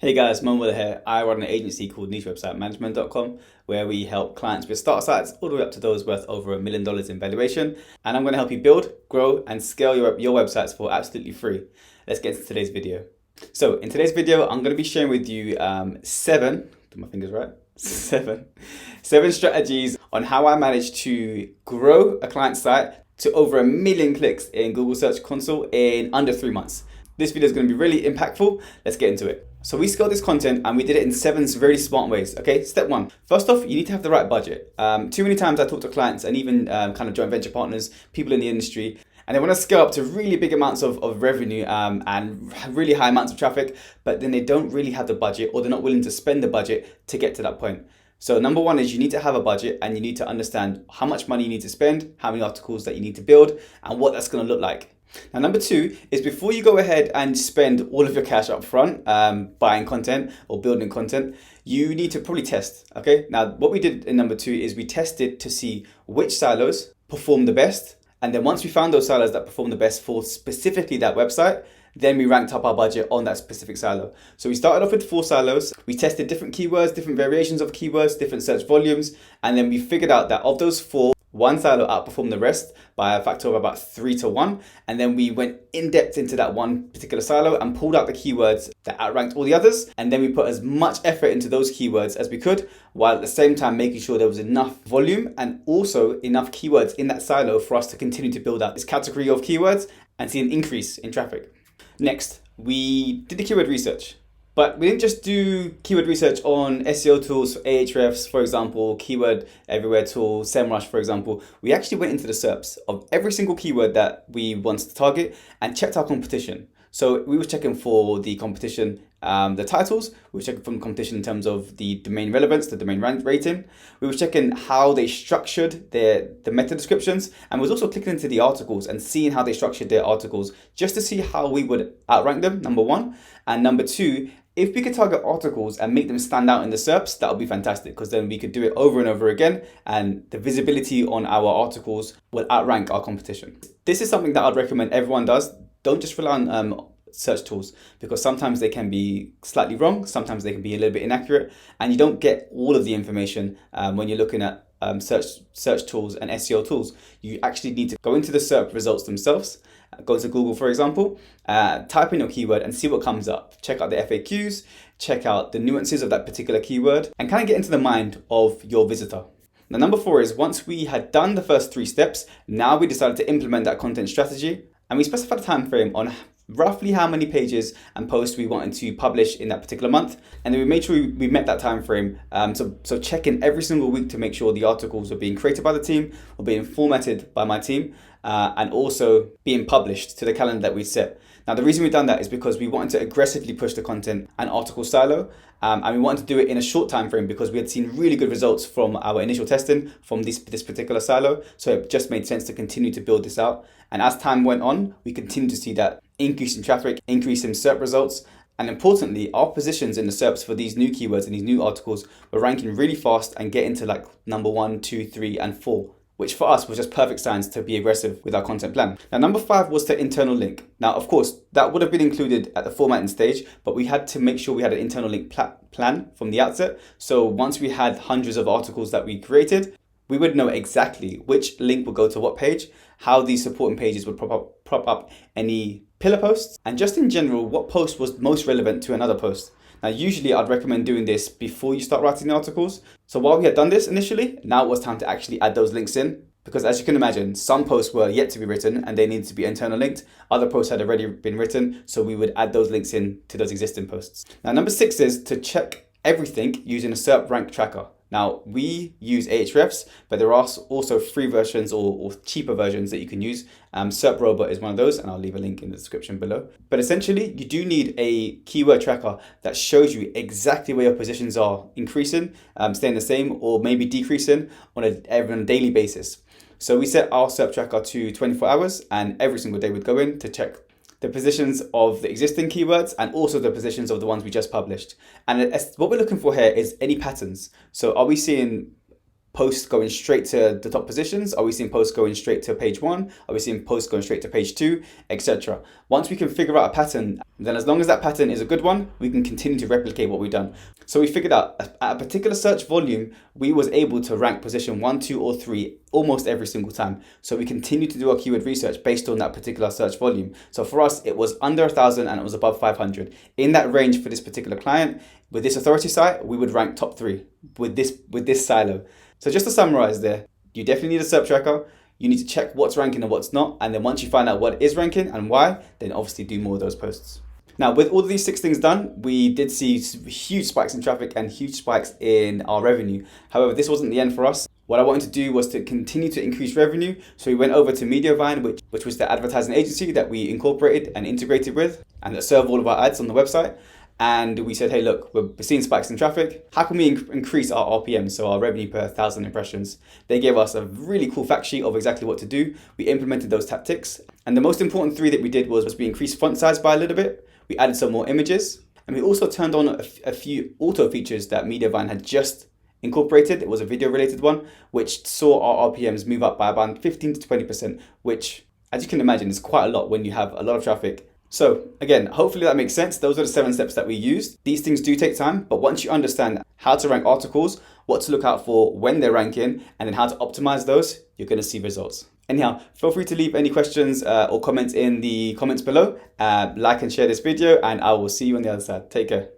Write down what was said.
Hey guys, Manuel here. I run an agency called nichewebsitemanagement.com where we help clients with starter sites all the way up to those worth over $1 million in valuation. And I'm going to help you build, grow, and scale your websites for absolutely free. Let's get into today's video. So in today's video, I'm going to be sharing with you seven, do my fingers right? Seven strategies on how I managed to grow a client site to over 1 million clicks in Google Search Console in under 3 months. This video is going to be really impactful. Let's get into it. So we scaled this content and we did it in 7 very smart ways. Okay, step 1. First off, you need to have the right budget. Too many times I talk to clients and even kind of joint venture partners, people in the industry, and they want to scale up to really big amounts of revenue and really high amounts of traffic, but then they don't really have the budget or they're not willing to spend the budget to get to that point. So number 1 is you need to have a budget and you need to understand how much money you need to spend, how many articles that you need to build, and what that's going to look like. Now, number 2 is before you go ahead and spend all of your cash up front buying content or building content, you need to probably test. Okay. Now, what we did in number 2 is we tested to see which silos perform the best. And then once we found those silos that perform the best for specifically that website, then we ranked up our budget on that specific silo. So we started off with 4 silos. We tested different keywords, different variations of keywords, different search volumes. And then we figured out that of those 4, one silo outperformed the rest by a factor of about 3 to 1. And then we went in depth into that one particular silo and pulled out the keywords that outranked all the others. And then we put as much effort into those keywords as we could, while at the same time making sure there was enough volume and also enough keywords in that silo for us to continue to build out this category of keywords and see an increase in traffic. Next, we did the keyword research. But we didn't just do keyword research on SEO tools, Ahrefs, for example, Keyword Everywhere tool, SEMrush, for example. We actually went into the SERPs of every single keyword that we wanted to target and checked our competition. So we were checking for the competition, the titles. We were checking from the competition in terms of the domain relevance, the domain rank rating. We were checking how they structured the meta descriptions, and was also clicking into the articles and seeing how they structured their articles just to see how we would outrank them, number 1. And number 2, if we could target articles and make them stand out in the SERPs, that would be fantastic, because then we could do it over and over again and the visibility on our articles will outrank our competition. This is something that I'd recommend everyone does. Don't just rely on search tools, because sometimes they can be slightly wrong, sometimes they can be a little bit inaccurate, and you don't get all of the information when you're looking at search tools and SEO tools. You actually need to go into the SERP results themselves. Go to Google, for example, type in your keyword and see what comes up. Check out the FAQs, check out the nuances of that particular keyword, and kind of get into the mind of your visitor. Now, number 4 is once we had done the first 3 steps, now we decided to implement that content strategy, and we specified a time frame on roughly how many pages and posts we wanted to publish in that particular month, and then we made sure we met that time frame. So check in every single week to make sure the articles were being created by the team, or being formatted by my team, and also being published to the calendar that we set. Now, the reason we've done that is because we wanted to aggressively push the content and article silo, and we wanted to do it in a short time frame because we had seen really good results from our initial testing from this particular silo. So it just made sense to continue to build this out. And as time went on, we continued to see that increase in traffic, increase in SERP results, and importantly, our positions in the SERPs for these new keywords and these new articles were ranking really fast and getting to like number 1, 2, 3, and 4. Which for us was just perfect signs to be aggressive with our content plan. Now, number 5 was the internal link. Now, of course, that would have been included at the formatting stage, but we had to make sure we had an internal link plan from the outset. So once we had hundreds of articles that we created, we would know exactly which link would go to what page, how these supporting pages would prop up any pillar posts, and just in general, what post was most relevant to another post. Now, usually I'd recommend doing this before you start writing the articles. So while we had done this initially, now it was time to actually add those links in, because as you can imagine, some posts were yet to be written and they needed to be internal linked. Other posts had already been written, so we would add those links in to those existing posts. Now, number 6 is to check everything using a SERP rank tracker. Now, we use Ahrefs, but there are also free versions or cheaper versions that you can use. SERP Robot is one of those, and I'll leave a link in the description below. But essentially, you do need a keyword tracker that shows you exactly where your positions are increasing, staying the same, or maybe decreasing on a daily basis. So we set our SERP tracker to 24 hours, and every single day we'd go in to check the positions of the existing keywords and also the positions of the ones we just published. And what we're looking for here is any patterns. So are we seeing posts going straight to the top positions? Are we seeing posts going straight to page 1? Are we seeing posts going straight to page 2, etc.? Once we can figure out a pattern, then as long as that pattern is a good one, we can continue to replicate what we've done. So we figured out at a particular search volume, we was able to rank position 1, 2, or 3 almost every single time. So we continue to do our keyword research based on that particular search volume. So for us, it was under 1,000 and it was above 500. In that range for this particular client, with this authority site, we would rank top 3 with this silo. So just to summarize there, you definitely need a SERP tracker. You need to check what's ranking and what's not. And then once you find out what is ranking and why, then obviously do more of those posts. Now, with all of these 6 things done, we did see huge spikes in traffic and huge spikes in our revenue. However, this wasn't the end for us. What I wanted to do was to continue to increase revenue. So we went over to Mediavine, which was the advertising agency that we incorporated and integrated with and that serve all of our ads on the website. And we said, hey, look, we're seeing spikes in traffic. How can we increase our RPM, so our revenue per 1,000 impressions? They gave us a really cool fact sheet of exactly what to do. We implemented those tactics. And the most important 3 that we did was we increased font size by a little bit. We added some more images. And we also turned on a few auto features that Mediavine had just incorporated. It was a video related one, which saw our RPMs move up by about 15 to 20%, which, as you can imagine, is quite a lot when you have a lot of traffic. So again, hopefully that makes sense. Those are the 7 steps that we used. These things do take time, but once you understand how to rank articles, what to look out for when they're ranking, and then how to optimize those, you're going to see results. Anyhow, feel free to leave any questions or comments in the comments below. Like and share this video, and I will see you on the other side. Take care.